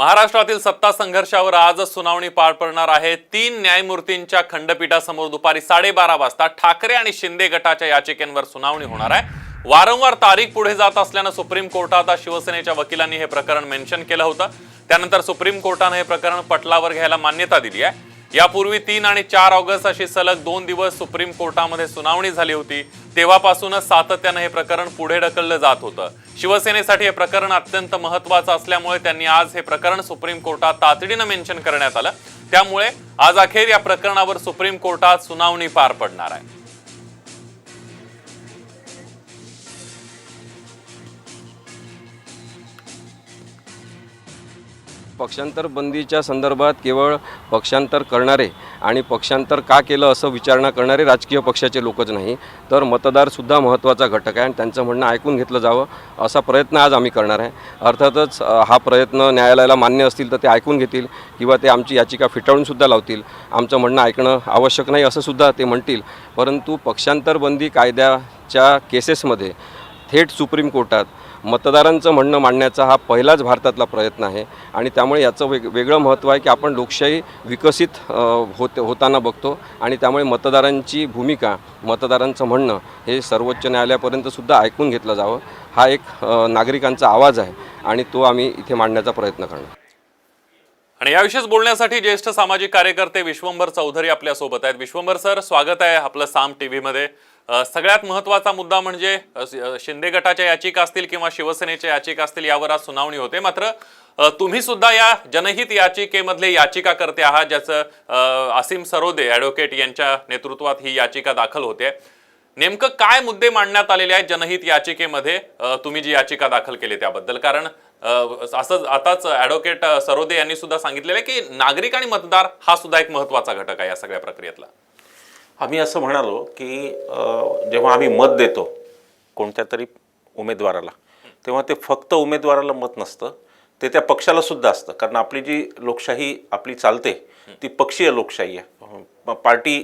महाराष्ट्रातील सत्ता संघर्षावर आजच सुनावणी पार पडणार आहे। 3 न्यायमूर्तींच्या खंडपीठासमोर दुपारी 12:30 वाजता ठाकरे आणि शिंदे गटाच्या याचिकेंवर सुनावणी होणार आहे। वारंवार तारीख पुढे जात असल्याने सुप्रीम कोर्टात शिवसेनेच्या वकिलांनी हे प्रकरण मेन्शन केलं होतं। त्यानंतर सुप्रीम कोर्टाने हे प्रकरण पटलावर घ्यायला मान्यता दिली आहे। यापूर्वी 3 आणि 4 ऑगस्ट अशी सलग 2 दिवस सुप्रीम कोर्टामध्ये सुनावणी झाली होती। तेव्हापासूनच सातत्याने हे प्रकरण पुढे ढकललं जात होतं। शिवसेनेसाठी हे प्रकरण अत्यंत महत्त्वाचं असल्यामुळे त्यांनी आज हे प्रकरण सुप्रीम कोर्टात तातडीने मेन्शन करण्यात आलं। त्यामुळे आज अखेर या प्रकरणावर सुप्रीम कोर्टात सुनावणी पार पडणार आहे। पक्षांतर बंदीच्या संदर्भात केवळ पक्षांतर करणारे आणि पक्षांतर का केलं असं विचारणा करणारे राजकीय पक्षाचे लोकच नाही, तर मतदारसुद्धा महत्त्वाचा घटक आहे आणि त्यांचं म्हणणं ऐकून घेतलं जावं असा प्रयत्न आज आम्ही करणार आहे। अर्थातच हा प्रयत्न न्यायालयाला मान्य असतील तर ते ऐकून घेतील किंवा ते आमची याचिका फेटाळूनसुद्धा लावतील। आमचं म्हणणं ऐकणं आवश्यक नाही असं सुद्धा ते म्हणतील, परंतु पक्षांतर बंदी कायद्याच्या केसेसमध्ये थेट सुप्रीम कोर्टात मतदारांचं म्हणणं मांडण्याचा हा पहिलाच भारतातला प्रयत्न आहे आणि त्यामुळे याचं वेगळं महत्त्व आहे की आपण लोकशाही विकसित होताना बघतो आणि त्यामुळे मतदारांची भूमिका, मतदारांचं म्हणणं हे सर्वोच्च न्यायालयापर्यंतसुद्धा ऐकून घेतलं जावं हा एक नागरिकांचा आवाज आहे आणि तो आम्ही इथे मांडण्याचा प्रयत्न करणार। आणि याविषयीच बोलण्यासाठी ज्येष्ठ सामाजिक कार्यकर्ते विश्वंभर चौधरी आपल्या सोबत आहेत। विश्वंभर सर, स्वागत आहे आपलं साम टीव्ही मध्ये। सगळ्यात महत्त्वाचा मुद्दा म्हणजे शिंदे गटाच्या याचिका असतील किंवा शिवसेनेच्या याचिका असतील यावर आज सुनावणी होते। मात्र तुम्ही सुद्धा या जनहित याचिकेमधले याचिकाकर्ते आहात, ज्याचं असीम सरोदे ॲडव्होकेट यांच्या नेतृत्वात ही याचिका दाखल होते। नेमकं काय मुद्दे मांडण्यात आलेले आहेत जनहित याचिकेमध्ये, तुम्ही जी याचिका दाखल केली त्याबद्दल? कारण असं आताच ॲडव्होकेट सरोदे यांनी सुद्धा सांगितलेलं आहे की नागरिक आणि मतदार हा सुद्धा एक महत्त्वाचा घटक आहे या सगळ्या प्रक्रियेतला। आम्ही असं म्हणालो की जेव्हा आम्ही मत देतो कोणत्या तरी उमेदवाराला, तेव्हा ते फक्त उमेदवाराला मत नसतं, ते त्या पक्षाला सुद्धा असतं। कारण आपली जी लोकशाही आपली चालते ती पक्षीय लोकशाही आहे, पार्टी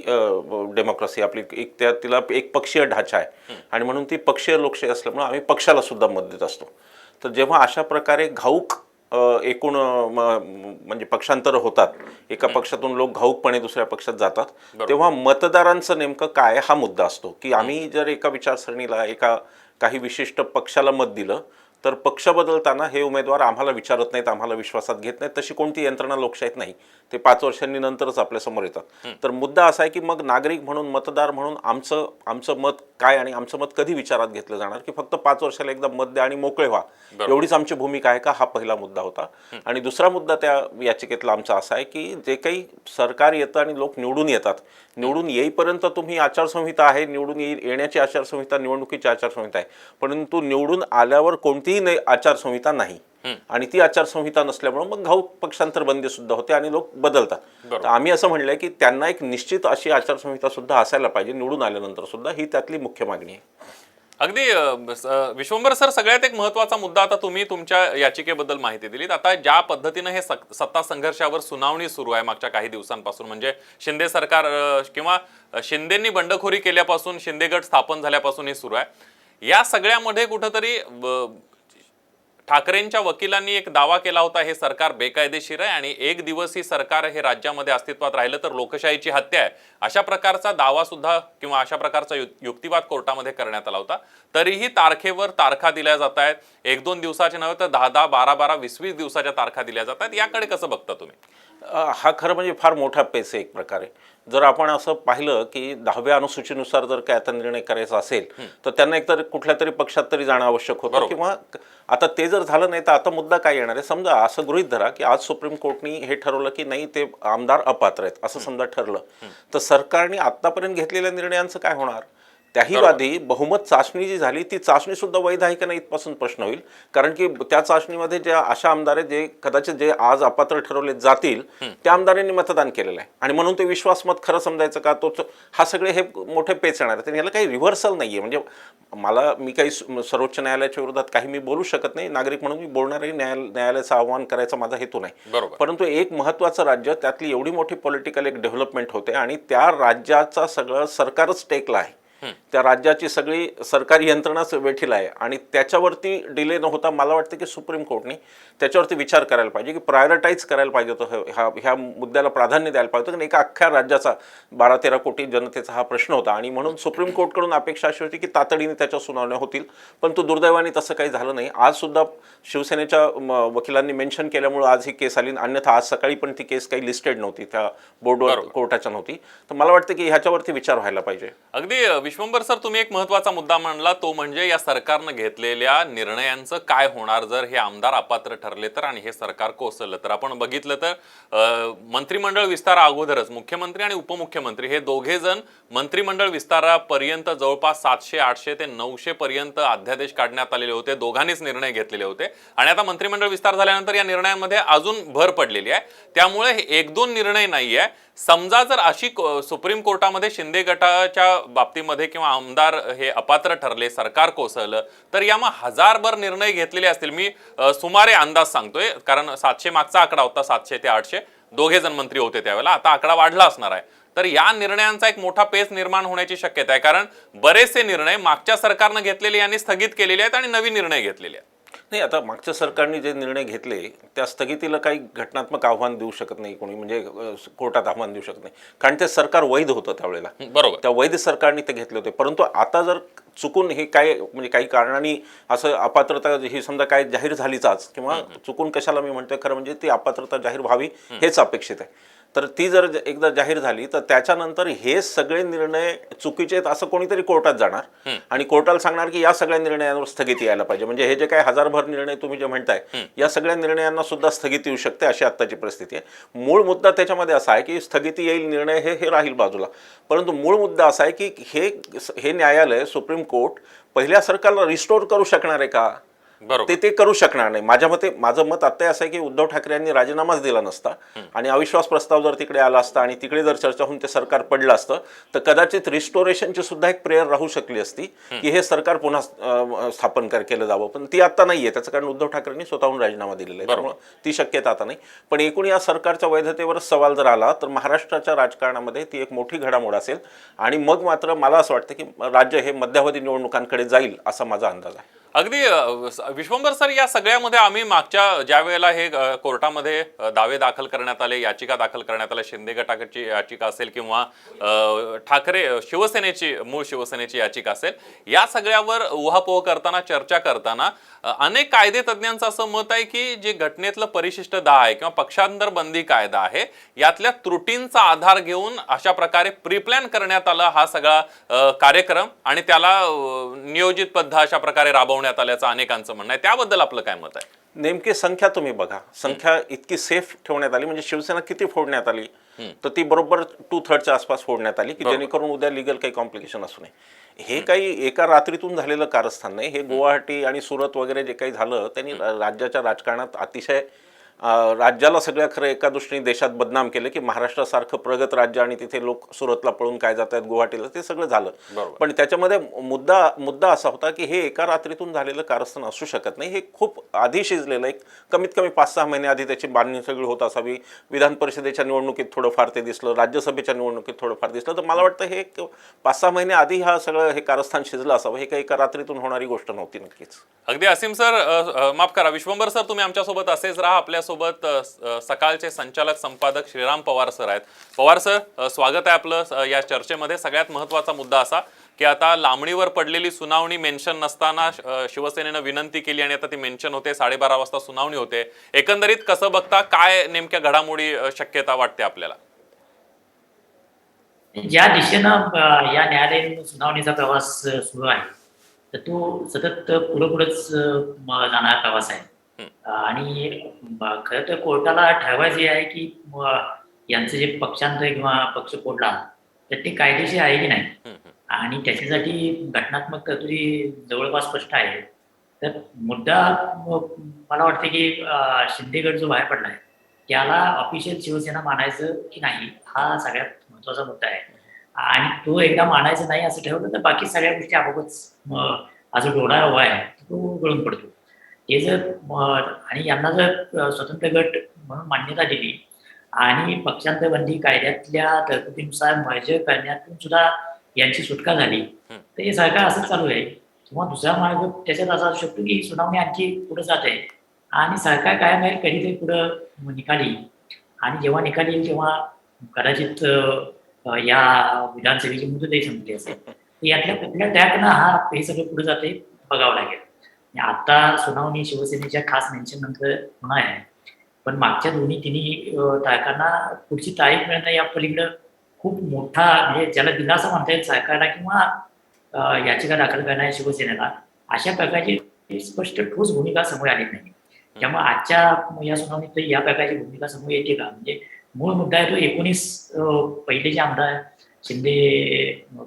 डेमोक्रेसी आपली तिला एक पक्षीय ढाचा आहे आणि म्हणून ती पक्षीय लोकशाही असल्यामुळे आम्ही पक्षाला सुद्धा मत देत असतो। तर जेव्हा अशा प्रकारे घाऊक एकूण म्हणजे पक्षांतर होतात, एका पक्षातून लोक घाऊकपणे दुसऱ्या पक्षात जातात, तेव्हा मतदारांचं नेमकं काय हा मुद्दा असतो की आम्ही जर एका विचारसरणीला काही विशिष्ट पक्षाला मत दिलं तर पक्ष बदलताना हे उमेदवार आम्हाला विचारत नाहीत, आम्हाला विश्वासात घेत नाहीत, तशी कोणती यंत्रणा लोकशाहीत नाही। ते 5 वर्षांनी नंतरच आपल्या समोर येतात। तर मुद्दा असा आहे की मग नागरिक म्हणून, मतदार म्हणून आमचं मत काय आणि आमचं मत कधी विचारात घेतलं जाणार, की फक्त 5 वर्षाला एकदा मत द्या आणि मोकळे व्हा, एवढीच आमची भूमिका आहे का, हा पहिला मुद्दा होता। आणि दुसरा मुद्दा त्या याचिकेतला आमचा असा आहे की जे काही सरकार येतं आणि लोक निवडून येतात, निवडून येईपर्यंत तुम्ही आचारसंहिता आहे, निवडून येण्याची आचारसंहिता निवडणुकीची आचारसंहिता आहे, परंतु निवडून आल्यावर कोणतीही आचारसंहिता नाही आणि ती आचारसंहिता नसल्यामुळे मग घाऊक पक्षांतर बंदी सुद्धा होते आणि लोक बदलतात। तर आम्ही असं म्हणलंय की त्यांना एक निश्चित अशी आचारसंहिता सुद्धा असायला पाहिजे निवडून आल्यानंतर सुद्धा, ही त्यातली मुख्य मागणी आहे। अगदी विश्वंभर सर, सगळ्यात एक महत्त्वाचा मुद्दा, आता तुम्ही तुमच्या याचिकेबद्दल माहिती दिलीत। आता ज्या पद्धतीने हे सत्ता संघर्षावर सुनावणी सुरू आहे मागच्या काही दिवसांपासून, म्हणजे शिंदे सरकार किंवा शिंदेंनी बंडखोरी केल्यापासून, शिंदे गट स्थापन झाल्यापासून हे सुरू आहे। या सगळ्यामध्ये कुठंतरी ठाकरेंच्या वकिलांनी एक दावा केला होता, हे सरकार बेकायदेशीर आहे आणि एक दिवस ही सरकार हे राज्यामध्ये अस्तित्वात राहिलं तर लोकशाहीची हत्या आहे, अशा प्रकारचा दावा सुद्धा किंवा अशा प्रकारचा युक्तिवाद कोर्टामध्ये करण्यात आला होता। तरीही तारखेवर तारखा दिल्या जात आहेत, 1-2 दिवसाचे नव्हे तर 10-10, 12-12, 20-20 दिवसाच्या तारखा दिल्या जात आहेत। याकडे कसं बघता तुम्ही? हा खरं म्हणजे फार मोठा पेच आहे एक प्रकारे। जर आपण असं पाहिलं की 10व्या अनुसूचीनुसार जर काय आता निर्णय करायचा असेल तर त्यांना एकतर कुठल्या तरी पक्षात तरी जाणं आवश्यक होतं, किंवा आता ते जर झालं नाही तर आता मुद्दा काय येणार आहे? समजा असं गृहीत धरा की आज सुप्रीम कोर्टनी हे ठरवलं की नाही, ते आमदार अपात्र आहेत असं समजा ठरलं, तर सरकारने आतापर्यंत घेतलेल्या निर्णयांचं काय होणार? त्याही वादी बहुमत चाचणी जी झाली ती चाचणी सुद्धा वैध आहे का नाही इथपासून प्रश्न होईल। कारण की त्या चाचणीमध्ये जे अशा आमदार आहेत जे कदाचित जे आज अपात्र ठरवले जातील त्या आमदारांनी मतदान केलेलं आहे आणि म्हणून ते विश्वासमत खरं समजायचं का, तो हा सगळे हे मोठे पेच येणार आहेत। याला काही रिव्हर्सल नाहीये। म्हणजे मी काही सर्वोच्च न्यायालयाच्या विरोधात काही मी बोलू शकत नाही, नागरिक म्हणून मी बोलणारही न्यायालयाचं आव्हान करायचा माझा हेतू नाही, परंतु एक महत्त्वाचं राज्य, त्यातली एवढी मोठी पॉलिटिकल एक डेव्हलपमेंट होते आणि त्या राज्याचा सगळं सरकारच टेकला आहे त्या राज्याची सगळी सरकारी यंत्रणाच वेठीला आहे आणि त्याच्यावरती डिले न होता मला वाटतं की सुप्रीम कोर्टने त्याच्यावरती विचार करायला पाहिजे की प्रायोरिटाईज करायला पाहिजे होतं, ह्या मुद्द्याला प्राधान्य द्यायला पाहिजे होतं. एका अख्ख्या राज्याचा 12-13 कोटी जनतेचा हा प्रश्न होता आणि म्हणून सुप्रीम कोर्टकडून अपेक्षा अशी होती की तातडीने त्याच्या सुनावण्या होतील, पण तो दुर्दैवाने तसं काही झालं नाही. आज सुद्धा शिवसेनेच्या वकिलांनी मेन्शन केल्यामुळे आज ही केस आली, अन्यथा आज सकाळी पण ती केस काही लिस्टेड नव्हती, त्या बोर्डवर कोर्टाच्या नव्हती. तर मला वाटतं की ह्याच्यावरती विचार व्हायला पाहिजे. अगदी विश्वंभर सर, तुम्ही एक महत्वाचा मुद्दा मांडला, तो म्हणजे या सरकारनं घेतलेल्या निर्णयांचं काय होणार जर हे आमदार अपात्र ठरले तर आणि हे सरकार कोसळलं तर. आपण बघितलं तर मंत्रिमंडळ विस्तारा अगोदरच मुख्यमंत्री आणि उपमुख्यमंत्री हे दोघे जण मंत्रिमंडळ विस्तारापर्यंत जवळपास 700, 800 ते 900 पर्यंत अध्यादेश काढण्यात आलेले होते, दोघांनीच निर्णय घेतलेले होते आणि आता मंत्रिमंडळ विस्तार झाल्यानंतर या निर्णयांमध्ये अजून भर पडलेली आहे. त्यामुळे हे 1-2 निर्णय नाहीये. समजा जर अशी सुप्रीम कोर्टामध्ये शिंदे गटाच्या बाबतीमध्ये किंवा आमदार हे अपात्र ठरले, सरकार कोसळलं, तर यामध्ये हजारभर निर्णय घेतलेले असतील. मी सुमारे अंदाज सांगतोय, कारण 700 मागचा आकडा होता, 700 ते 800 दोघे जण मंत्री होते त्यावेळेला, आता आकडा वाढला असणार आहे. तर या निर्णयांचा एक मोठा पेच निर्माण होण्याची शक्यता आहे, कारण बरेचसे निर्णय मागच्या सरकारनं घेतलेले यांनी स्थगित केलेले आहेत आणि नवीन निर्णय घेतलेले आहेत. नाही, आता मागच्या सरकारने जे निर्णय घेतले त्या स्थगितीला काही घटनात्मक आव्हान देऊ शकत नाही कोणी, म्हणजे कोर्टात आव्हान देऊ शकत नाही, कारण ते सरकार वैध होतं त्यावेळेला. बरोबर, त्या वैध सरकारने ते घेतले होते. परंतु आता जर चुकून हे काय म्हणजे काही कारणाने असं अपात्रता ही समजा काय जाहीर झालीच आज, किंवा चुकून कशाला मी म्हणतोय, खरं म्हणजे ती अपात्रता जाहीर व्हावी हेच अपेक्षित आहे. तर ती जर एकदा जाहीर झाली तर त्याच्यानंतर हे सगळे निर्णय चुकीचे आहेत असं कोणीतरी कोर्टात जाणार आणि कोर्टाला सांगणार की या सगळ्या निर्णयांवर स्थगिती यायला पाहिजे. म्हणजे हे जे काही हजारभर निर्णय तुम्ही जे म्हणताय, या सगळ्या निर्णयांना सुद्धा स्थगिती येऊ शकते, अशी आत्ताची परिस्थिती आहे. मूळ मुद्दा त्याच्यामध्ये असा आहे की स्थगिती येईल, निर्णय हे राहील बाजूला, परंतु मूळ मुद्दा असा आहे की हे न्यायालय, सुप्रीम कोर्ट पहिल्या सरकारला रिस्टोर करू शकणार आहे का? बरोबर, ते करू शकणार नाही. माझ्या मते, माझं मत आता असं आहे की उद्धव ठाकरे यांनी राजीनामाच दिला नसता आणि अविश्वास प्रस्ताव जर तिकडे आला असता आणि तिकडे जर चर्चा होऊन ते सरकार पडलं असतं तर कदाचित रिस्टोरेशनची सुद्धा एक प्रेयर राहू शकली असती की हे सरकार पुन्हा स्थापन केलं जावं, पण ती आता नाहीये. त्याचं कारण उद्धव ठाकरेंनी स्वतःहून राजीनामा दिलेला आहे, त्यामुळे ती शक्यता आता नाही. पण एकूण या सरकारच्या वैधतेवरच सवाल जर आला तर महाराष्ट्राच्या राजकारणामध्ये ती एक मोठी घडामोड असेल आणि मग मात्र मला असं वाटतं की राज्य हे मध्यावधी निवडणुकांकडे जाईल असा माझा अंदाज आहे. अगदी विश्वंभर सर, या सगळ्यामध्ये आम्ही मागच्या ज्या वेळेला हे कोर्टामध्ये दावे दाखल करण्यात आले, याचिका दाखल करण्यात आल्या, शिंदे गटाची याचिका असेल किंवा ठाकरे मूळ शिवसेनेची याचिका असेल, या सगळ्यावर उहापोह करताना, चर्चा करताना अनेक कायदे तज्ज्ञांचं असं मत आहे की जे घटनेतलं परिशिष्ट 10 आहे किंवा पक्षांतर बंदी कायदा आहे, यातल्या त्रुटींचा आधार घेऊन अशा प्रकारे प्रीप्लॅन करण्यात आला हा सगळा कार्यक्रम आणि त्याला नियोजितबद्ध अशा प्रकारे राबवण्यात आल्याचं अनेकांचं म्हणणं आहे. त्याबद्दल आपलं काय मत आहे? नेमकी संख्या तुम्ही बघा, संख्या इतकी सेफ ठेवण्यात आली, म्हणजे शिवसेना किती फोडण्यात आली, तर ती बरोबर 2/3च्या आसपास फोडण्यात आली की जेणेकरून उद्या लिगल काही कॉम्प्लिकेशन असू नये. हे काही एका रात्रीतून झालेलं कारस्थान नाही. हे गुवाहाटी आणि सुरत वगैरे जे काही झालं त्यांनी राज्याच्या राजकारणात अतिशय राज्याला सगळ्या खरं एका दृष्टीने देशात बदनाम केलं की महाराष्ट्रासारखं प्रगत राज्य आणि तिथे लोक सुरतला पळून काय जात आहेत, गुवाहाटीला, ते सगळं झालं. पण त्याच्यामध्ये मुद्दा असा होता की हे एका रात्रीतून झालेलं कारस्थान असू शकत नाही. हे खूप आधी शिजलेलं, एक कमीत कमी 5-6 महिने आधी त्याची बांधणी सगळी होत असावी. विधान परिषदेच्या निवडणुकीत थोडंफार ते दिसलं, राज्यसभेच्या निवडणुकीत थोडंफार दिसलं. तर मला वाटतं हे 5-6 महिने आधी हा सगळं हे कारस्थान शिजलं असावं. हे काही एका रात्रीतून होणारी गोष्ट नव्हती नक्कीच. अगदी असीम सर, माफ करा विश्वंभर सर, तुम्ही आमच्यासोबत असेच राहा. आपल्यासोबत सकाळचे संचालक संपादक श्रीराम पवार सर आहेत. पवार सर, स्वागत आहे आपलं या चर्चेमध्ये. सगळ्यात महत्त्वाचा मुद्दा असा की आता लांबणीवर पडलेली सुनावणी मेन्शन नसताना शिवसेनेनं विनंती केली आणि आता ती मेन्शन होते, 12:30 वाजता सुनावणी होते. एकंदरीत कसं बघता, काय नेमक्या घडामोडी शक्यता वाटते आपल्याला? ज्या दिशेनं या न्यायालयीन सुनावणीचा प्रवास सुरू आहे तर तो सतत पुढेच जाणारा प्रवास आहे आणि खरं तर कोर्टाला ठरवायचे आहे की यांचं जे पक्षांतर किंवा पक्ष फोडला तर ते कायदेशीर आहे की नाही, आणि त्याच्यासाठी घटनात्मक तरतुदी जवळपास स्पष्ट आहे. तर मुद्दा मला वाटतं की शिंदे गट जो बाहेर पडला आहे त्याला ऑफिशियल शिवसेना मानायचं की नाही हा सगळ्यात महत्वाचा मुद्दा आहे. आणि तो एकदा मानायचं नाही असं ठेवलं तर बाकी सगळ्या गोष्टी आपोआपच हा जो डोळा हवा आहे तो गळून पडतो. हे जर आणि यांना जर स्वतंत्र गट म्हणून मान्यता दिली आणि पक्षांतर बंदी कायद्यातल्या तरतुदीनुसार मर्जर करण्यातून सुद्धा यांची सुटका झाली तर हे सरकार असंच चालू आहे. किंवा दुसरा मार्ग त्याच्यात असा असू शकतो की सुनावणी आणखी पुढे जात आहे आणि सरकार कायम आहे कधीतरी पुढं निकाल येईल आणि जेव्हा निकाल येईल तेव्हा कदाचित या विधानसभेची मुदतही संपली असेल. तर यातल्या कुठल्या ट्रॅकनं हे सगळं पुढे जाते बघावं लागेल. आणि आता सुनावणी शिवसेनेच्या खास मेन्शन नंतर होणार आहे. पण मागच्या दोन्ही तिन्ही तारखांना पुढची तारीख मिळणं या पलीकडं खूप मोठा म्हणजे ज्याला दिलासा म्हणता येईल सरकारला किंवा याचिका दाखल करणाऱ्या शिवसेनेला अशा प्रकारची स्पष्ट ठोस भूमिका समोर आली नाही. त्यामुळे आजच्या या सुनावणीत या प्रकारची भूमिका समोर येते का म्हणजे मूळ मुद्दा आहे तो 19 पहिले जे आमदार शिंदे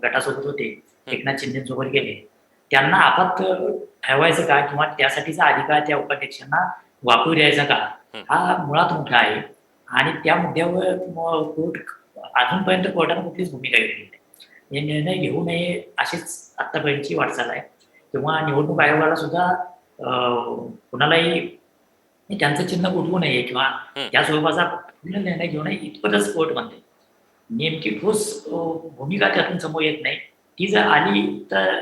गटासोबत होते एकनाथ शिंदेसोबत गेले त्यांना आपात ठेवायचं का किंवा त्यासाठीचा अधिकार त्या उपाध्यक्षांना वापरू द्यायचा का हा मुळात मोठा आहे. आणि त्या मुद्द्यावर कोर्ट अजूनपर्यंत कोर्टाने कुठलीच भूमिका घेतली नाही. हे निर्णय घेऊ नये अशीच आतापर्यंतची वाटचाल आहे. किंवा निवडणूक आयोगाला सुद्धा कुणालाही त्यांचं चिन्ह उठवू नये किंवा त्या स्वरूपाचा पूर्ण निर्णय घेऊ नये इतपतच कोर्ट म्हणते. नेमकी ठोस भूमिका त्यातून समोर येत नाही. ती जर आली तर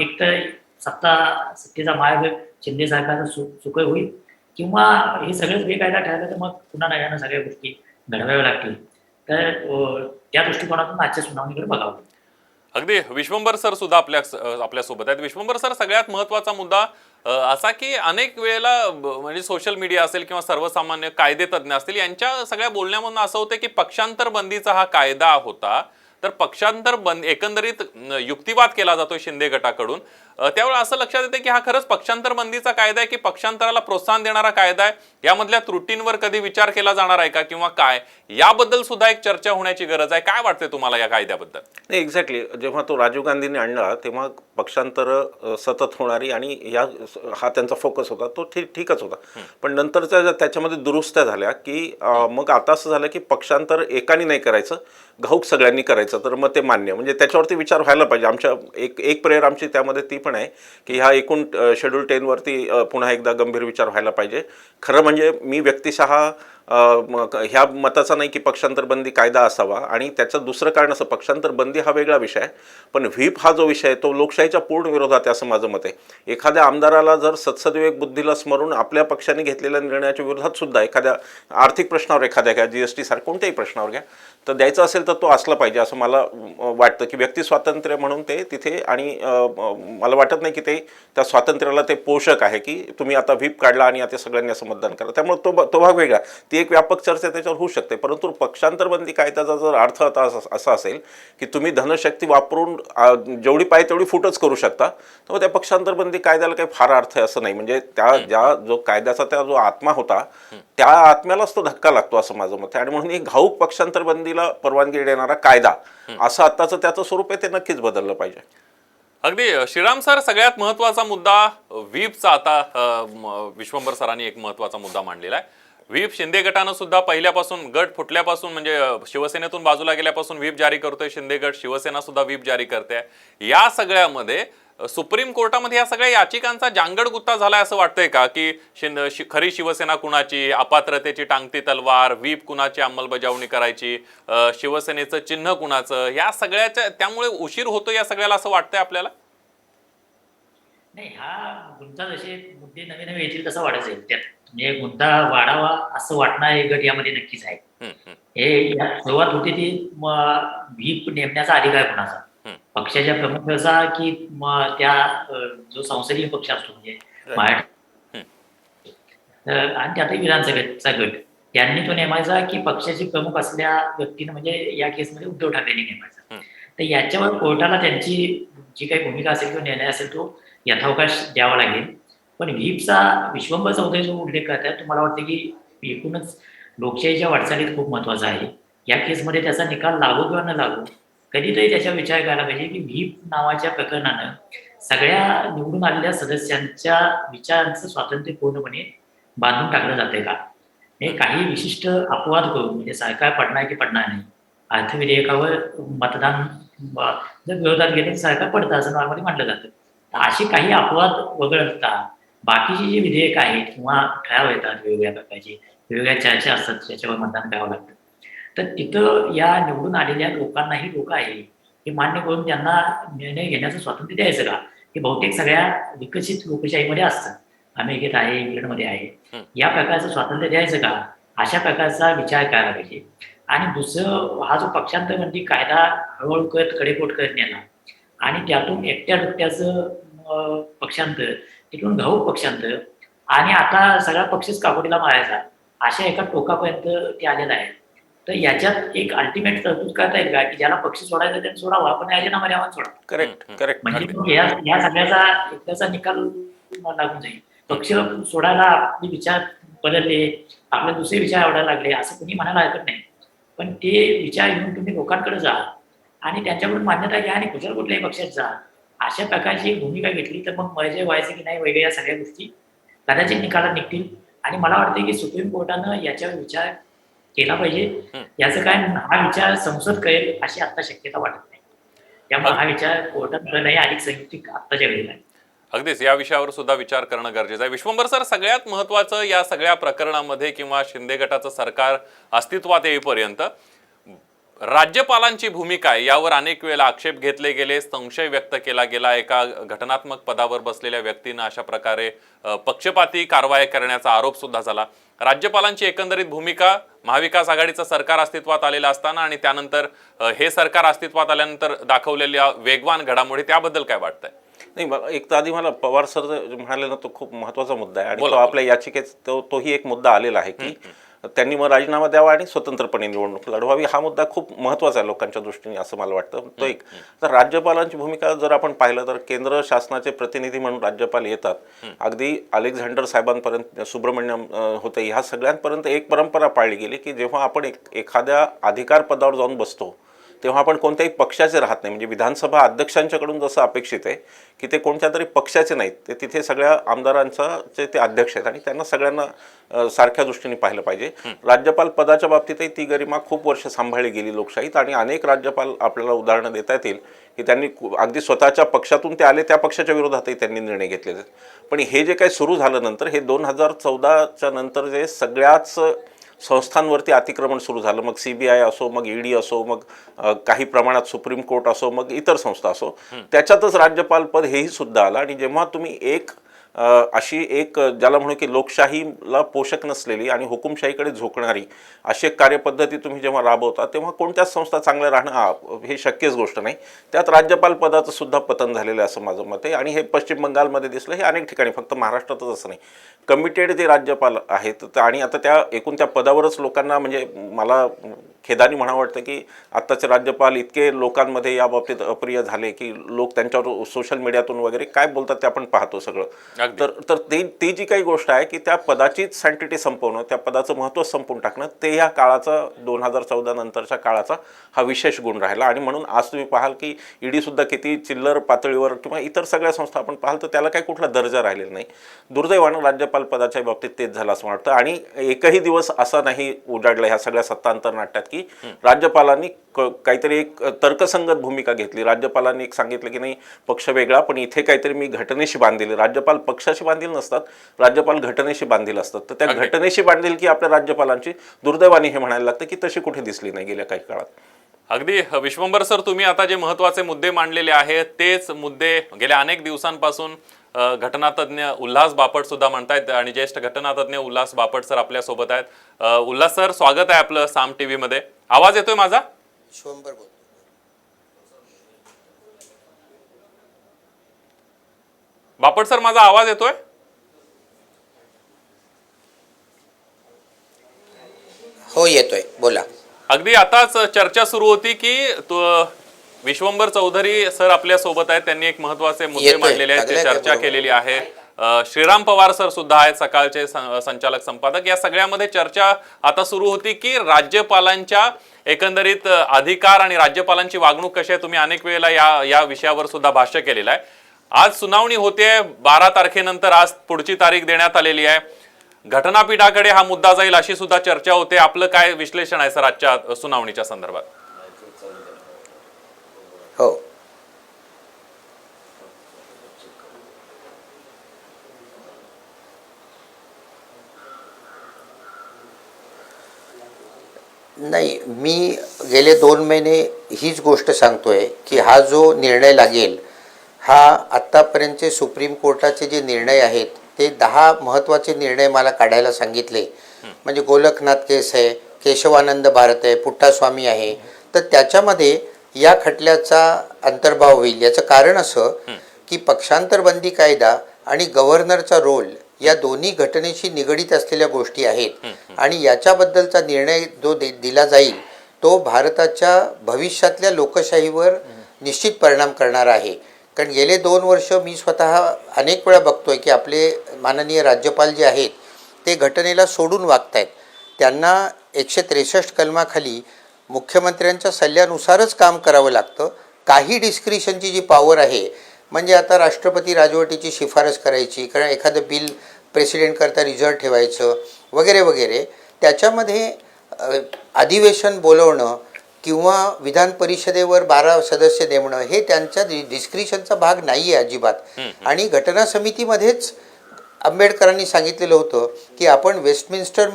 एक तर सत्तेचा मार्ग शिंदे सरकारचा सुकर होईल किंवा हे सगळंच बेकायदा ठरलं तर मग पुन्हा नव्यानं सगळ्या गोष्टी घडवाव्या लागतील. तर त्या दृष्टिकोनातून आजच्या सुनावणीकडे बघावं. अगदी विश्वंभर सर सुद्धा आपल्यासोबत आहेत. विश्वंभर सर, सगळ्यात महत्वाचा मुद्दा असा की अनेक वेळेला म्हणजे सोशल मीडिया असेल किंवा सर्वसामान्य कायदे तज्ज्ञ असतील यांच्या सगळ्या बोलण्यामधून असं होतं की पक्षांतर बंदीचा हा कायदा होता तर पक्षांतर बंद एकंदरीत युक्तिवाद केला जातोय शिंदे गटाकडून. त्यावेळी असं लक्षात येते की हा खरंच पक्षांतर बंदीचा कायदा आहे की पक्षांतराला प्रोत्साहन देणारा कायदा आहे. यामधल्या त्रुटींवर कधी विचार केला जाणार आहे का किंवा काय, याबद्दल सुद्धा एक चर्चा होण्याची गरज आहे. काय वाटते तुम्हाला या कायद्याबद्दल? नाही, एक्झॅक्टली. जेव्हा तो राजीव गांधींनी आणला तेव्हा पक्षांतर सतत होणारी आणि हा त्यांचा फोकस होता तो ठीकच होता. पण नंतरच्या त्याच्यामध्ये दुरुस्त्या झाल्या की मग आता असं झालं की पक्षांतर एकाने नाही करायचं, घाऊक सगळ्यांनी करायचं. तर मग ते मान्य म्हणजे त्याच्यावरती विचार व्हायला पाहिजे. आमच्या एक प्रेयर आमची त्यामध्ये ती पण आहे की ह्या एकूण शेड्यूल 10 वरती पुन्हा एकदा गंभीर विचार व्हायला पाहिजे. खरं म्हणजे मी व्यक्तिशः ह्या मताचा नाही की पक्षांतर बंदी कायदा असावा आणि त्याचं दुसरं कारण असं पक्षांतर बंदी हा वेगळा विषय आहे पण व्हीप हा जो विषय आहे तो लोकशाहीच्या पूर्ण विरोधात आहे असं माझं मत आहे. एखाद्या आमदाराला जर सत्सदविवेक बुद्धीला स्मरून आपल्या पक्षाने घेतलेल्या निर्णयाच्या विरोधात सुद्धा एखाद्या आर्थिक प्रश्नावर एखाद्या घ्या GST सारख्या कोणत्याही प्रश्नावर घ्या तर द्यायचं असेल तर तो असला पाहिजे असं मला वाटतं की व्यक्ती स्वातंत्र्य म्हणून ते तिथे आणि मला वाटत नाही की ते त्या स्वातंत्र्याला ते पोषक आहे की तुम्ही आता व्हीप काढला आणि आता सगळ्यांनी असं मतदान करा. त्यामुळे तो भाग वेगळा. ती एक व्यापक चर्चा त्याच्यावर होऊ शकते. परंतु पक्षांतरबंदी कायद्याचा जर अर्थ आता असा असेल की तुम्ही धनशक्ती वापरून जेवढी पाहिजे तेवढी फुटच करू शकता तर त्या पक्षांतरबंदी कायद्याला काही फार अर्थ आहे असं नाही. म्हणजे त्या जो कायद्याचा त्या जो आत्मा होता त्या आत्म्यालाच तो धक्का लागतो असं माझं मत आहे. आणि म्हणून एक घाऊक पक्षांतरबंदीला परवानगी देणारा कायदा असं आत्ताचं त्याचं स्वरूप आहे ते नक्कीच बदललं पाहिजे. अगदी श्रीराम सर, सगळ्यात महत्वाचा मुद्दा व्हीपचा आता विश्वंभर सरांनी एक महत्वाचा मुद्दा मांडलेला आहे. व्हीप शिंदे गटानं सुद्धा पहिल्यापासून गट फुटल्यापासून म्हणजे शिवसेनेतून बाजूला गेल्यापासून व्हीप जारी करतोय शिंदे गट, शिवसेना सुद्धा व्हीप जारी करते. या सगळ्यामध्ये सुप्रीम कोर्टामध्ये या सगळ्या याचिकांचा जांगड गुत्ता झालाय असं वाटतंय का की खरी शिवसेना कुणाची, अपात्रतेची टांगती तलवार, व्हीप कुणाची अंमलबजावणी करायची, शिवसेनेचं चिन्ह कुणाचं, या सगळ्याच्या त्यामुळे उशीर होतो या सगळ्याला असं वाटतंय आपल्याला? नाही, हा गुंता जसे मुद्दे नवे नवे येतील तसं वाढत जाईल त्यात. म्हणजे गुंता वाढावा असं वाटणार एक गट यामध्ये नक्कीच आहे. हे सुरुवात होती ती व्हीप नेमण्याचा अधिकार कोणाचा, पक्षाच्या प्रमुखाचा की त्या जो संसदीय पक्ष असतो म्हणजे महाराष्ट्र आणि त्यातही विधानसभेचा गट यांनी तो नेमायचा की पक्षाचे प्रमुख असलेल्या व्यक्तीने म्हणजे या केसमध्ये उद्धव ठाकरेंनी नेमायचा. तर याच्यावर कोर्टाला त्यांची जी काही भूमिका असेल किंवा निर्णय असेल तो यथावकाश द्यावा लागेल. पण व्हीपचा विश्वंभर चौधरी जो उल्लेख करतात तो मला वाटतं की एकूणच लोकशाहीच्या वाटचालीत खूप महत्वाचा आहे. या केसमध्ये त्याचा निकाल लागू किंवा न लागू कधीतरी त्याचा विचार करायला पाहिजे की व्हीप नावाच्या प्रकरणानं सगळ्या निवडून आलेल्या सदस्यांच्या विचारांचं स्वातंत्र्य पूर्णपणे बांधून टाकलं जाते का. हे काही विशिष्ट अपवाद करून म्हणजे सरकार पडणार की पडणार नाही, अर्थविधेयकावर मतदान जर विरोधात गेले तर सरकार पडतं असं नॉर्मली म्हटलं जातं. अशी काही अपवाद वगळता बाकीची जी विधेयक आहेत किंवा ठराव येतात वेगवेगळ्या प्रकारचे, वेगवेगळ्या चर्चा असतात त्याच्यावर मतदान करावं लागतं. तर तिथं या निवडून आलेल्या लोकांनाही लोक आहे हे मान्य करून त्यांना निर्णय घेण्याचं स्वातंत्र्य द्यायचं का? हे बहुतेक सगळ्या विकसित लोकशाहीमध्ये असतं. अमेरिकेत आहे, इंग्लंडमध्ये आहे. या प्रकारचं स्वातंत्र्य द्यायचं का? अशा प्रकारचा विचार करायला पाहिजे. आणि दुसरं, हा जो पक्षांतरबंदी कायदा हळूहळू कडेकोट करत नेला आणि त्यातून एकट्या दुकट्याचं पक्षांतर, तिथून घाऊक पक्षांतर आणि आता सगळा पक्षच काकोडीला मारायचा, अशा एका टोकापर्यंत ते आलेलं आहे. तर याच्यात एक अल्टिमेट तरतूद करता येईल का, की ज्याला पक्ष सोडायचा त्याने सोडावा, पण राजीनामा द्यावा आणि सोडावा. Correct correct. म्हणजे मग या सगळ्याचा एकदाचा निकाल लागून जाईल. पक्ष सोडायला आपले विचार बदलले, आपले दुसरे विचार आवडायला लागले, असं कुणी म्हणायला हरकत नाही. पण ते विचार घेऊन तुम्ही लोकांकडे जा आणि त्यांच्याकडून मान्यता घ्या आणि कुठल्या कुठल्याही पक्षात जा. अशा प्रकारची एक भूमिका घेतली तर मग मर्ज व्हायचं की नाही वगैरे या सगळ्या गोष्टी कदाचित निकालात निघतील. आणि मला वाटतं की सुप्रीम कोर्टानं याच्यावर विचार केला पाहिजे. याचं काय, हा विचार संसद करेल अशी आता शक्यता वाटत नाही. त्यामुळे हा विचार कोर्टात नाही अधिक संयुक्तिक आत्ताच्या वेळेला. अगदीच या विषयावर सुद्धा विचार करणं गरजेचं आहे. विश्वंभर सर, सगळ्यात महत्त्वाचं या सगळ्या प्रकरणामध्ये किंवा शिंदे गटाचं सरकार अस्तित्वात येईपर्यंत राज्यपालांची भूमिका आहे यावर अनेक वेळेला आक्षेप घेतले गेले, संशय व्यक्त केला गेला. एका घटनात्मक पदावर बसलेल्या व्यक्तीनं अशा प्रकारे पक्षपाती कारवाई करण्याचा आरोप सुद्धा झाला. राज्यपालांची एकंदरीत भूमिका, महाविकास आघाडीचं सरकार अस्तित्वात आलेलं असताना आणि त्यानंतर हे सरकार अस्तित्वात आल्यानंतर दाखवलेल्या वेगवान घडामोडी, त्याबद्दल काय वाटतंय? नाही, मला एक तर आधी मला पवार सर म्हणाले ना, तो खूप महत्त्वाचा मुद्दा आहे आणि तो आपल्या याचिकेत तोही एक मुद्दा आलेला आहे की त्यांनी मग राजीनामा द्यावा आणि स्वतंत्रपणे निवडणूक लढवावी. हा मुद्दा खूप महत्त्वाचा आहे लोकांच्या दृष्टीने असं मला वाटतं. तो एक. तर राज्यपालांची भूमिका जर आपण पाहिलं तर केंद्र शासनाचे प्रतिनिधी म्हणून राज्यपाल येतात. अगदी अलेक्झांडर साहेबांपर्यंत, सुब्रमण्यम होते, ह्या सगळ्यांपर्यंत एक परंपरा पाळली गेली की जेव्हा आपण एखाद्या अधिकार पदावर जाऊन बसतो तेव्हा आपण कोणत्याही पक्षाचे राहत नाही. म्हणजे विधानसभा अध्यक्षांच्याकडून जसं अपेक्षित आहे की ते कोणत्या तरी पक्षाचे नाहीत, ते तिथे सगळ्या आमदारांचे ते अध्यक्ष आहेत आणि त्यांना सगळ्यांना सारख्या दृष्टीने पाहिलं पाहिजे. राज्यपाल पदाच्या बाबतीतही ती गरिमा खूप वर्ष सांभाळली गेली लोकशाहीत आणि अनेक राज्यपाल आपल्याला उदाहरणं देता येतील की त्यांनी अगदी स्वतःच्या पक्षातून ते आले, त्या पक्षाच्या विरोधातही त्यांनी निर्णय घेतलेले. पण हे जे काही सुरू झालं नंतर, हे 2014च्या नंतर जे सगळ्याच संस्थांवरती अतिक्रमण सुरू झालं, मग CBI असो, मग ED असो, मग काही प्रमाणात सुप्रीम कोर्ट असो, मग इतर संस्था असो, त्याच्यातच राज्यपाल पद हेही सुद्धा आलं. आणि जेव्हा तुम्ही अशी एक ज्याला म्हणू की लोकशाहीला पोषक नसलेली आणि हुकुमशाहीकडे झोकणारी अशी एक कार्यपद्धती तुम्ही जेव्हा राबवता तेव्हा कोणत्याच संस्था चांगल्या राहणं हे शक्यच गोष्ट नाही. त्यात राज्यपाल पदाचं सुद्धा पतन झालेलं आहे असं माझं मत आहे. आणि हे पश्चिम बंगालमध्ये दिसलं, हे अनेक ठिकाणी, फक्त महाराष्ट्रातच असं नाही. कमिटेड जे राज्यपाल आहेत आणि आता त्या पदावरच लोकांना, म्हणजे मला खेदानी म्हणावं वाटतं की आत्ताचे राज्यपाल इतके लोकांमध्ये या बाबतीत अप्रिय झाले की लोक त्यांच्यावर सोशल मीडियातून वगैरे काय बोलतात ते आपण पाहतो सगळं. तर ती जी काही गोष्ट आहे की त्या पदाचीच सँटिटी संपवणं, त्या पदाचं महत्त्व संपवून टाकणं, ते ह्या काळाचा 2014 नंतरच्या काळाचा हा विशेष गुण राहिला. आणि म्हणून आज तुम्ही पाहाल की ED सुद्धा किती चिल्लर पातळीवर किंवा इतर सगळ्या संस्था आपण पाहाल तर त्याला काही कुठला दर्जा राहिलेला नाही. दुर्दैवानं राज्यपाल पदाच्या बाबतीत तेच झालं असं वाटतं. आणि एकही दिवस असा नाही उजाडला ह्या सगळ्या सत्तांतर नाट्यात की राज्यपालांनी काहीतरी एक तर्कसंगत भूमिका घेतली. राज्यपालांनी एक सांगितलं की नाही, पक्ष वेगळा, पण इथे काहीतरी मी घटनेशी बांधील. राज्यपाल पक्षाशी बांधील नसतात, राज्यपाल घटनेशी बांधील असतात. तर त्या घटनेशी बांधील की आपल्या राज्यपालांची दुर्दैवाने हे म्हणायला लागतं की तशी कुठे दिसली नाही गेल्या काही काळात. अगदी विश्वंभर सर, तुम्ही आता जे महत्त्वाचे मुद्दे मांडलेले आहेत तेच मुद्दे गेल्या अनेक दिवसांपासून घटनातज्ञ उल्हास बापट सुद्धा म्हणतायत आणि ज्येष्ठ घटनातज्ञ उल्हास बापट सर आपल्या सोबत आहेत. उल्हास सर, स्वागत आहे आपलं साम TV मध्ये. आवाज येतोय माझा? विश्वंभर बोलतो. बापट सर, माझा आवाज येतोय? हो, येतोय, बोला. अगदी आताच चर्चा सुरू होती की विश्वंभर चौधरी सर आपल्या सोबत आहेत, त्यांनी एक महत्वाचे मुद्दे मांडलेले आहेत, ते चर्चा केलेली आहे. श्रीराम पवार सर सुद्धा आहेत, सकाळचे संचालक संपादक. या सगळ्यामध्ये चर्चा आता सुरू होती की राज्यपालांच्या एकंदरीत अधिकार आणि राज्यपालांची वागणूक कशी आहे. तुम्ही अनेक वेळेला या विषयावर सुद्धा भाष्य केलेलं आहे. आज सुनावणी होते 12 तारखेनंतर, आज पुढची तारीख देण्यात आलेली आहे. घटनापीठाकडे हा मुद्दा जाईल अशी सुद्धा चर्चा होते. आपलं काय विश्लेषण आहे सर आजच्या सुनावणीच्या संदर्भात? हो, नाही, मी गेले 2 महिने हीच गोष्ट सांगतोय की हा जो निर्णय लागेल हा आत्तापर्यंतचे सुप्रीम कोर्टाचे जे निर्णय आहेत ते 10 महत्त्वाचे निर्णय मला काढायला सांगितले. म्हणजे गोलकनाथ केस आहे, केशवानंद भारत आहे, पुट्टास्वामी आहे. तर त्याच्यामध्ये या खटल्याचा अंतर्भाव होईल. याचं कारण असं की पक्षांतरबंदी कायदा आणि गव्हर्नरचा रोल या दोन्ही घटनेशी निगडीत असलेल्या गोष्टी आहेत आणि याच्याबद्दलचा निर्णय जो दिला जाईल तो भारताच्या भविष्यातल्या लोकशाहीवर निश्चित परिणाम करणार आहे. कारण गेले 2 वर्ष मी स्वतः अनेक वेळा बघतोय की आपले माननीय राज्यपाल जे आहेत ते घटनेला सोडून वागत आहेत. त्यांना 163 कलमाखाली मुख्यमंत्र्यांच्या सल्ल्यानुसारच काम करावं लागतं. काही डिस्क्रिशनची जी पॉवर आहे म्हणजे आता राष्ट्रपती राजवटीची शिफारस करायची, कारण एखादं बिल प्रेसिडेंटकरता रिझर्व ठेवायचं वगैरे वगैरे, त्याच्यामध्ये अधिवेशन बोलवणं किंवा विधान परिषदेवर 12 सदस्य नेमणं हे त्यांच्या डिस्क्रिशनचा भाग नाही आहे अजिबात. आणि घटना समितीमध्येच आंबेडकरांनी सांगितलेलं होतं की आपण वेस्टमिन्स्टर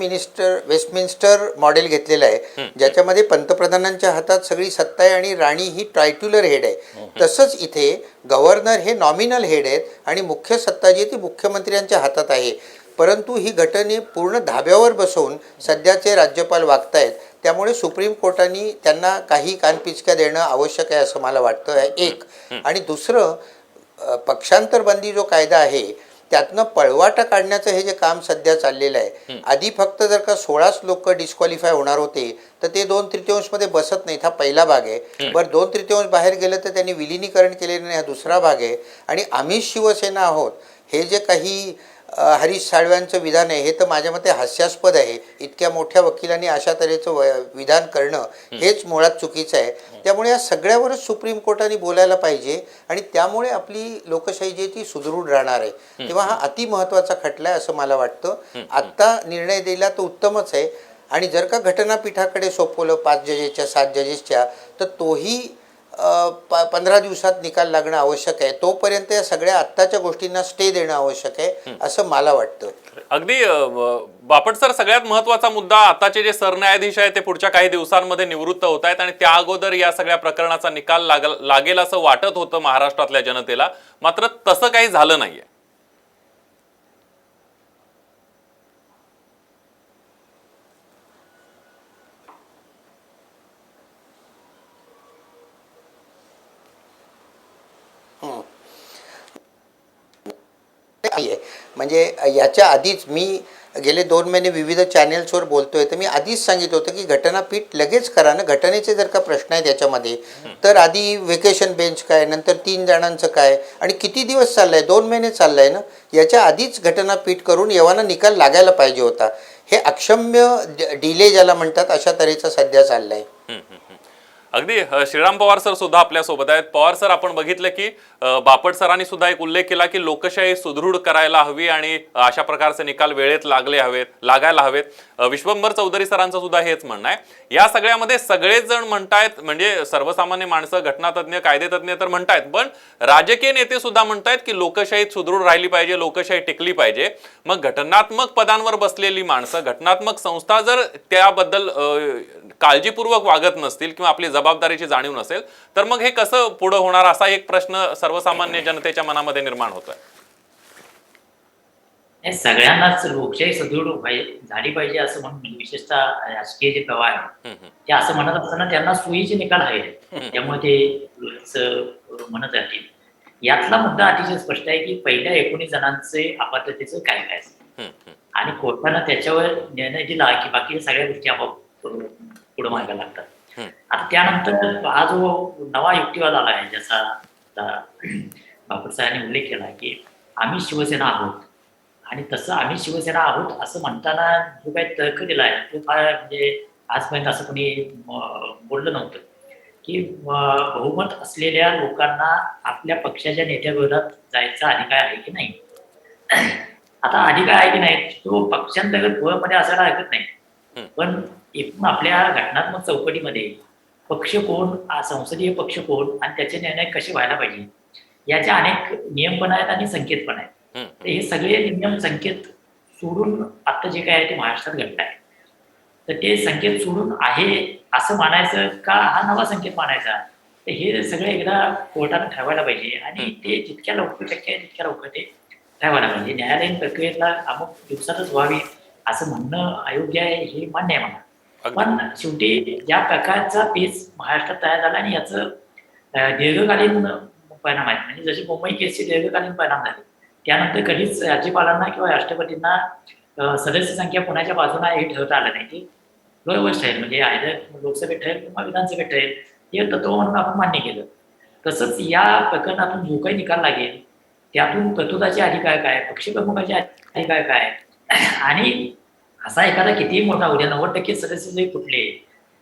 मॉडेल घेतलेलं आहे ज्याच्यामध्ये पंतप्रधानांच्या हातात सगळी सत्ता आहे आणि राणी ही ट्रायट्युलर हेड आहे. तसंच इथे गव्हर्नर हे नॉमिनल हेड आहेत आणि मुख्य सत्ता जी आहे ती मुख्यमंत्र्यांच्या हातात आहे. परंतु ही घटने पूर्ण धाब्यावर बसवून सध्याचे राज्यपाल वागतायत. त्यामुळे सुप्रीम कोर्टाने त्यांना काही कानपिचक्या देणं आवश्यक आहे असं मला वाटतं आहे एक. आणि दुसरं, पक्षांतरबंदी जो कायदा आहे त्यातनं पळवाटा काढण्याचं हे जे काम सध्या चाललेलं आहे. आधी फक्त जर का 16च लोक डिस्क्वालिफाय होणार होते तर ते 2/3 मध्ये बसत नाहीत. हा पहिला भाग आहे. बरं 2/3 बाहेर गेलं तर त्यांनी विलिनीकरण केलेलं नाही, हा दुसरा भाग आहे. आणि आम्ही शिवसेना आहोत हे जे काही हरीश साळव्यांचं विधान आहे हे तर माझ्या मते हास्यास्पद आहे. इतक्या मोठ्या वकिलांनी अशा तऱ्हेचं विधान करणं हेच मुळात चुकीचं आहे. त्यामुळे या सगळ्यावरच सुप्रीम कोर्टाने बोलायला पाहिजे आणि त्यामुळे आपली लोकशाही जी आहे ती सुदृढ राहणार आहे. तेव्हा हा अतिमहत्त्वाचा खटला आहे असं मला वाटतं. आत्ता निर्णय दिला तर उत्तमच आहे. आणि जर का घटनापीठाकडे सोपवलं 5 जजेसच्या 7 जजेसच्या तर तोही 15 दिवसात निकाल लागणं आवश्यक आहे. तोपर्यंत या सगळ्या आत्ताच्या गोष्टींना स्टे देणं आवश्यक आहे असं मला वाटतं. अगदी बापट सर, सगळ्यात महत्वाचा मुद्दा, आताचे जे सरन्यायाधीश आहेत ते पुढच्या काही दिवसांमध्ये निवृत्त होत आहेत आणि त्या अगोदर या सगळ्या प्रकरणाचा निकाल लागेल असं वाटत होतं महाराष्ट्रातल्या जनतेला. मात्र तसं काही झालं नाहीये. म्हणजे याच्या आधीच मी गेले 2 महिने विविध चॅनेल्सवर बोलतोय तर मी आधीच सांगितलं होतं की घटनापीठ लगेच करा ना. घटनेचे जर का प्रश्न आहेत याच्यामध्ये तर आधी व्हेकेशन बेंच काय, नंतर 3 जणांचं काय आणि किती दिवस चाललंय, 2 महिने चाललंय ना. याच्या आधीच घटनापीठ करून येवाना निकाल लागायला पाहिजे होता. हे अक्षम्य डिले ज्याला म्हणतात अशा तऱ्हेचा सध्या चाललाय. अगदी श्रीराम पवार सर सुद्धा आपल्या सोबत आहेत. पवार सर, आपण बघितलं की बापट सरांनी सुद्धा एक उल्लेख केला की लोकशाही सुदृढ करायला हवी आणि अशा प्रकारचे निकाल वेळेत लागायला हवेत. विश्वंभर चौधरी सरांचं सुद्धा हेच म्हणणं आहे. या सगळ्यामध्ये सगळेच जण म्हणतायत, म्हणजे सर्वसामान्य माणसं, घटनातज्ञ, कायदेतज्ञ तर म्हणतायत, पण राजकीय नेते सुद्धा म्हणतायत की लोकशाही सुदृढ राहिली पाहिजे, लोकशाही टिकली पाहिजे. मग घटनात्मक पदांवर बसलेली माणसं, घटनात्मक संस्था जर त्याबद्दल काळजीपूर्वक वागत नसतील किंवा आपली जबाबदारीची जाणीव नसेल तर मग हे कसं पुढे होणार, असा एक प्रश्न सर्वसामान्य जनतेच्या मनामध्ये निर्माण होतोय. सगळ्यांनाच लोकशाही सुदृढ झाली पाहिजे असं म्हणून विशेषतः राजकीय जे प्रवाह आहे ते असं म्हणत असताना त्यांना सोयीचे निकाल हवे त्यामुळे ते म्हणत राहतील. यातला मुद्दा अतिशय स्पष्ट आहे की पहिल्या 19 जणांचे अपात्रतेचं काय काय आणि कोर्टानं त्याच्यावर निर्णय दिला की बाकी सगळ्या गोष्टी आपोआप पुढे मार्गा लागतात. आता त्यानंतर हा जो नवा युक्तिवाद आला आहे ज्याचा बापट साहेबांनी उल्लेख केला की आम्ही शिवसेना आहोत आणि तसं आम्ही शिवसेना आहोत असं म्हणताना जो काही तर्क दिला आहे तो फार म्हणजे आजपर्यंत असं कोणी बोललं नव्हतं की बहुमत असलेल्या लोकांना आपल्या पक्षाच्या नेत्याविरोधात जायचा अधिकार आहे की नाही. आता अधिकार आहे की नाही तो पक्षांतर्गत मध्ये असायला हरकत नाही, पण एकूण आपल्या घटनात्मक चौकटीमध्ये पक्ष कोण, संसदीय पक्ष कोण आणि त्याचे निर्णय कसे व्हायला पाहिजे याचे अनेक नियम पण आहेत आणि संकेत पण आहेत. तर हे सगळे नियम संकेत सोडून आता जे काय आहे ते महाराष्ट्रात घडत आहे तर ते संकेत सोडून आहे असं मानायचं का हा नवा संकेत मानायचा, तर हे सगळं एकदा कोर्टानं ठरवायला पाहिजे आणि ते जितक्या लवकर शक्य आहे तितक्या लवकर ते ठरवायला पाहिजे. न्यायालयीन प्रक्रियेला अमुक दिवसातच व्हावी असं म्हणणं अयोग्य आहे हे मान्य आहे मला. अगदी. पण शेवटी ज्या प्रकारचा पेच महाराष्ट्रात तयार झाला आणि याचं दीर्घकालीन परिणाम आहेत, म्हणजे जसे मुंबई केसचे दीर्घकालीन परिणाम झाले, त्यानंतर कधीच राज्यपालांना किंवा राष्ट्रपतींना सदस्य संख्या कोणाच्या बाजूने हे ठरवता आलं नाही. ते बरोबरच ठरेल, म्हणजे आयदर लोकसभेत ठरेल किंवा विधानसभेत ठरेल, हे तत्व म्हणून आपण मान्य केलं. तसंच या प्रकरणातून जो काही निकाल लागेल त्यातून कर्तृत्वाचे अधिकार काय, पक्षप्रमुखाचे अधिकार काय, आणि असा एखादा कितीही मोठा उद्या 90% सदस्य जरी फुटले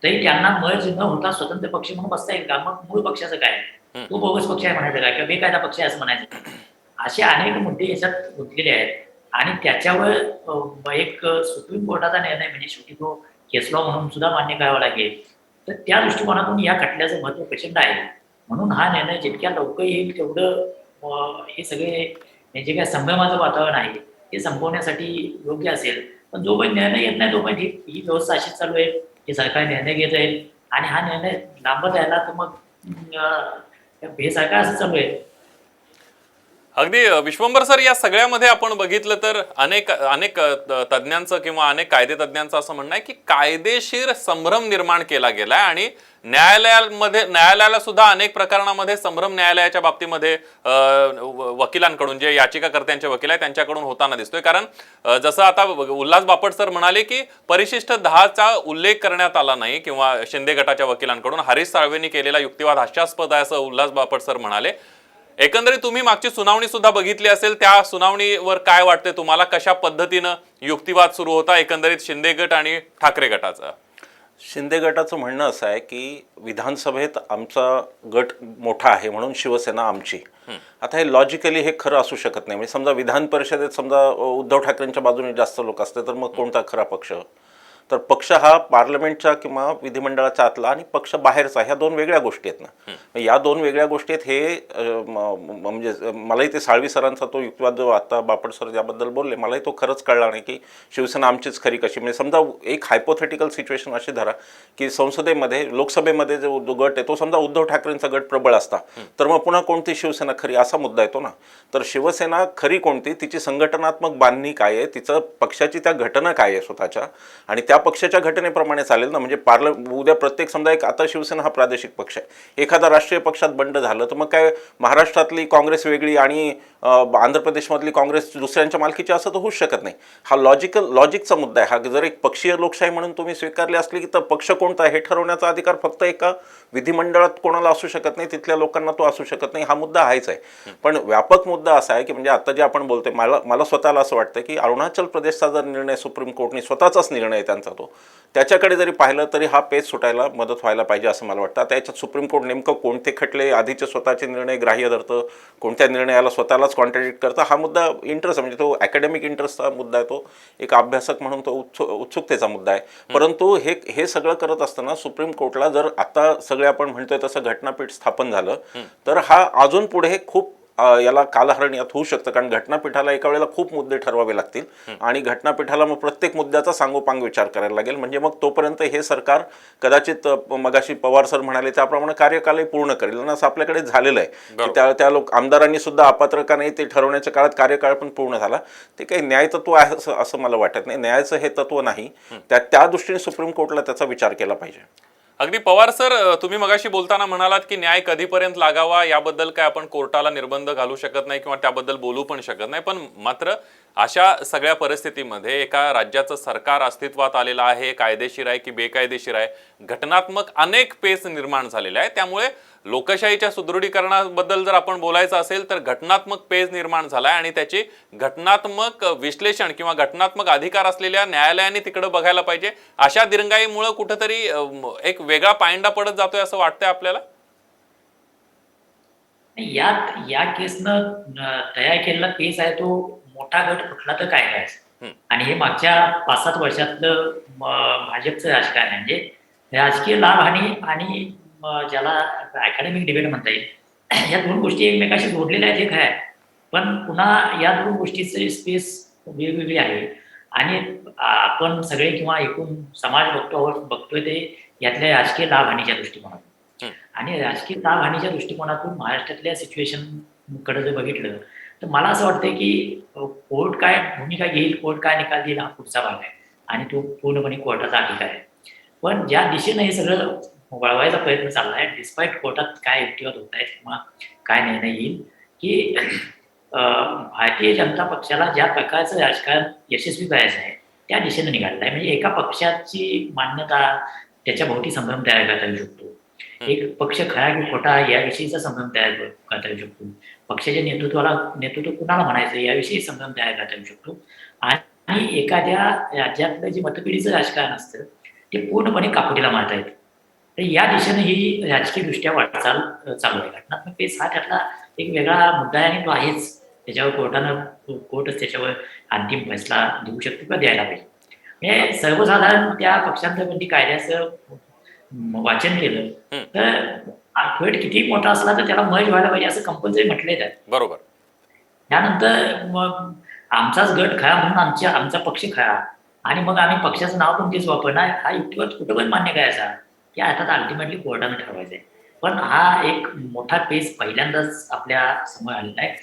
तरी त्यांना मर्ज न होता स्वतंत्र पक्ष म्हणून बसता येईल का? मग मूळ पक्षाचं काय, तो बोगस पक्ष आहे म्हणायचं काय, किंवा बेकायदा पक्ष आहे असं म्हणायचं? असे अनेक मुद्दे याच्यात गुंतलेले आहेत आणि त्याच्यावर एक सुप्रीम कोर्टाचा निर्णय म्हणजे शेवटी तो केस लॉ म्हणून सुद्धा मान्य करावा लागेल. तर त्या दृष्टिकोनातून या खटल्याचं महत्व प्रचंड आहे. म्हणून हा निर्णय जितक्या लवकर येईल तेवढं हे सगळे जे काय संभ्रमाचं वातावरण आहे ते संपवण्यासाठी योग्य असेल. पण जोपर्यंत निर्णय येत नाही तोपर्यंत ही व्यवस्था अशीच चालू आहे. हे सरकार निर्णय घेत आहे आणि हा निर्णय लांबत राहिला तर मग हे सरकार असं चालू आहे. अगदी विश्वंभर सर, या सगळ्यामध्ये आपण बघितलं तर अनेक अनेक तज्ज्ञांचं किंवा अनेक कायदे तज्ज्ञांचं असं म्हणणं आहे की कायदेशीर संभ्रम निर्माण केला गेलाय आणि न्यायालयाला सुद्धा अनेक प्रकरणामध्ये संभ्रम न्यायालयाच्या बाबतीमध्ये वकिलांकडून, जे याचिकाकर्त्यांचे वकील आहेत त्यांच्याकडून होताना दिसतोय. कारण जसं आता उल्हास बापट सर म्हणाले की परिशिष्ट 10चा उल्लेख करण्यात आला नाही किंवा शिंदे गटाच्या वकिलांकडून हरीश साळवेंनी केलेला युक्तिवाद हास्यास्पद आहे असं उल्हास बापट सर म्हणाले. एकंदरीत तुम्ही मागची सुनावणी सुद्धा बघितली असेल, त्या सुनावणीवर काय वाटते तुम्हाला? कशा पद्धतीनं युक्तिवाद सुरू होता एकंदरीत शिंदे गट आणि ठाकरे गटाचा? शिंदे गटाचं म्हणणं असं आहे की विधानसभेत आमचा गट मोठा आहे म्हणून शिवसेना आमची. आता हे लॉजिकली हे खरं असू शकत नाही. म्हणजे समजा विधान परिषदेत समजा उद्धव ठाकरेंच्या बाजूने जास्त लोक असते तर मग कोणता खरा पक्ष? तर पक्ष हा पार्लमेंटचा किंवा विधिमंडळाचा आतला आणि पक्ष बाहेरचा, ह्या दोन वेगळ्या गोष्टी आहेत ना. या दोन वेगळ्या गोष्टी आहेत. हे म्हणजे मलाही ते साळवी सरांचा तो युक्तिवाद जो आता बापट सर ज्याबद्दल बोलले, मलाही तो खरंच कळला नाही की शिवसेना आमचीच खरी कशी. म्हणजे समजा एक हायपोथेटिकल सिच्युएशन अशी धरा की संसदेमध्ये, लोकसभेमध्ये जो गट आहे तो समजा उद्धव ठाकरेंचा गट प्रबळ असता, तर मग पुन्हा कोणती शिवसेना खरी असा मुद्दा येतो ना. तर शिवसेना खरी कोणती, तिची संघटनात्मक बांधणी काय आहे, तिचं पक्षाची त्या घटना काय आहे स्वतःच्या, आणि त्या पक्षाच्या घटनेप्रमाणे चालेल ना. म्हणजे उद्या प्रत्येक समजा एक, आता शिवसेना हा प्रादेशिक पक्ष आहे, एखादा राष्ट्रीय पक्षात बंड झालं तर मग काय महाराष्ट्रातली काँग्रेस वेगळी आणि आंध्र प्रदेशमधली काँग्रेस दुसऱ्यांच्या मालकीची असं तर होऊच शकत नाही. हा लॉजिकचा मुद्दा आहे. हा जर एक पक्षीय लोकशाही म्हणून तुम्ही स्वीकारली असली की तर पक्ष कोणता हे ठरवण्याचा अधिकार फक्त एका विधिमंडळात कोणाला असू शकत नाही, तिथल्या लोकांना तो असू शकत नाही. हा मुद्दा आहेच आहे. पण व्यापक मुद्दा असा आहे की म्हणजे आता जे आपण बोलतोय, मला स्वतःला असं वाटतं की अरुणाचल प्रदेशचा जर निर्णय सुप्रीम कोर्टने, स्वतःचाच निर्णय त्यांचा तो, त्याच्याकडे जरी पाहिलं तरी हा पेच सुटायला मदत व्हायला पाहिजे असं मला वाटतं. आता याच्यात सुप्रीम कोर्ट नेमकं कोणते खटले आधीचे स्वतःचे निर्णय ग्राह्य धरतं, कोणत्या निर्णयाला स्वतःलाच कॉन्ट्रडिक्ट करतं, हा मुद्दा इंटरेस्ट, म्हणजे तो अकॅडमिक इंटरेस्टचा मुद्दा आहे. तो एक अभ्यासक म्हणून तो उत्सुकतेचा मुद्दा आहे. परंतु हे सगळं करत असताना सुप्रीम कोर्टला जर आता सगळे आपण म्हणतोय तसं घटनापीठ स्थापन झालं तर हा अजून पुढे खूप याला कालहरण यात होऊ शकतं. कारण घटनापीठाला एका वेळेला खूप मुद्दे ठरवावे लागतील आणि घटनापीठाला मग प्रत्येक मुद्द्याचा सांगोपांग विचार करायला लागेल. म्हणजे मग तोपर्यंत हे सरकार कदाचित मगाशी पवार सर म्हणाले त्याप्रमाणे कार्यकालही पूर्ण करेल. आणि असं आपल्याकडे झालेलं आहे की त्या आमदारांनी सुद्धा अपात्र का नाही ते ठरवण्याच्या काळात कार्यकाळ पण पूर्ण झाला. ते काही न्यायतत्व आहे असं मला वाटत नाही. न्यायाचं हे तत्व नाही. त्या दृष्टीने सुप्रीम कोर्टला त्याचा विचार केला पाहिजे. अगदी पवार सर, तुम्ही मगाशी बोलताना म्हणालात की न्याय कधीपर्यंत लागावा याबद्दल काय आपण कोर्टाला निर्बंध घालू शकत नाही किंवा त्याबद्दल बोलू पण शकत नाही. पण मात्र अशा सगळ्या परिस्थितीमध्ये एका राज्याचं सरकार अस्तित्वात आलेलं आहे, कायदेशीर आहे की बेकायदेशीर आहे, घटनात्मक अनेक पेच निर्माण झालेले आहे. त्यामुळे लोकशाहीच्या सुदृढीकरणाबद्दल जर आपण बोलायचं असेल तर घटनात्मक पेच निर्माण झालाय आणि त्याची घटनात्मक विश्लेषण किंवा घटनात्मक अधिकार असलेल्या न्यायालयाने तिकडे बघायला पाहिजे. अशा दिरंगाईमुळे कुठेतरी एक वेगळा पायंडा पडत जातोय असं वाटतंय आपल्याला. या केसनं तयार केलेला केस आहे तो मोठा गट कुठला तर काय करायचं, आणि हे मागच्या 5-7 वर्षातलं भाजपचं राजकारण आहे. म्हणजे राजकीय लाभहानी आणि ज्याला अकॅडमिक डिबेट म्हणता येईल, या दोन गोष्टी एकमेकाशी जोडलेल्या आहेत हे काय, पण पुन्हा या दोन गोष्टीचे स्पेस वेगवेगळी आहे. आणि आपण सगळे किंवा एकूण समाज बघतोय ते यातल्या राजकीय लाभहानीच्या दृष्टिकोनातून. आणि राजकीय लाभहानीच्या दृष्टिकोनातून महाराष्ट्रातल्या सिच्युएशन कडे जर बघितलं तर मला असं वाटतंय की कोर्ट काय भूमिका घेईल, कोर्ट काय निकाल देईल हा पुढचा भाग आहे आणि तो पूर्णपणे कोर्टाचा अधिकार आहे. पण ज्या दिशेनं हे सगळं वळवायचा प्रयत्न चालला आहे, डिस्पाईट कोर्टात काय युक्तिवाद होत आहेत किंवा काय निर्णय येईल, की भारतीय जनता पक्षाला ज्या प्रकारचं राजकारण यशस्वी करायचं आहे त्या दिशेनं निघालेलं आहे. म्हणजे एका पक्षाची मान्यता त्याच्या भोवती संभ्रम तयार करता येऊ शकतो. एक पक्ष खरा की खोटा याविषयीचा संभ्रम तयार करता येऊ शकतो. पक्षाच्या नेतृत्व कुणाला म्हणायचं याविषयी संभ्रम तयार करता येऊ शकतो. आणि एखाद्या राज्यातलं जे मतपेढीचं राजकारण असतं ते पूर्णपणे काकोटीला मारता येतं. तर या दिशेनं ही राजकीयदृष्ट्या वाटचाल चालू आहे. घटनात्मक पेच हा त्यातला एक वेगळा मुद्दा आहे आणि तो आहेच. त्याच्यावर कोर्टच त्याच्यावर अंतिम फैसला देऊ शकतो किंवा द्यायला पाहिजे. म्हणजे सर्वसाधारण त्या पक्षांतरबंदी कायद्याचं वाचन केलं तर गट किती मोठा असला तर त्याला मर्ज व्हायला पाहिजे असं कंपल्सरी म्हटलंय त्यात. बरोबर. त्यानंतर मग आमचाच गट खरा म्हणून आमचा पक्ष खरा आणि मग आम्ही पक्षाचं नाव पण तेच वापरणार हा युक्तिवाद कुठं पण मान्य करायचा की आता अल्टिमेटली कोर्टानं ठरवायचं आहे. पण हा एक मोठा पेच पहिल्यांदाच आपल्या समोर आलेला आहे